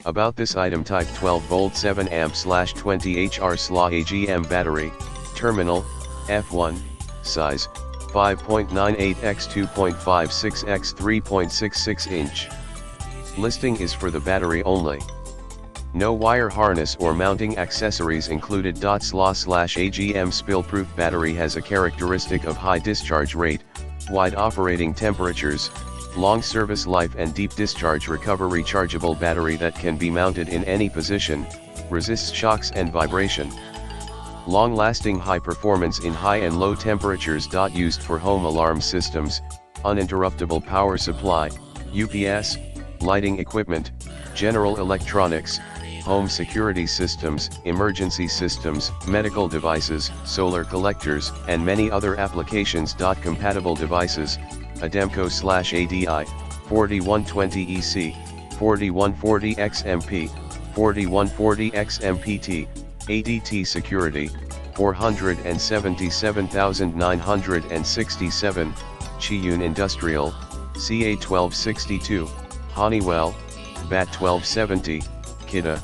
About this item: type 12V 7AH/20HR SLA AGM battery, terminal, F1, size, 5.98 x 2.56 x 3.66 inch. Listing is for the battery only. No wire harness or mounting accessories included. SLA/AGM spill-proof battery has a characteristic of high discharge rate, wide operating temperatures, long service life and deep discharge recovery. Rechargeable battery that can be mounted in any position, resists shocks and vibration. Long-lasting high performance in high and low temperatures. Used for home alarm systems, uninterruptible power supply, UPS, lighting equipment, general electronics, home security systems, emergency systems, medical devices, solar collectors, and many other applications. Compatible devices: ADEMCO/ADI, 4120EC, 4140 XMP, 4140 XMPT, ADT Security, 477,967, Chiyun Industrial, CA1262, Honeywell, BAT 1270, Kita.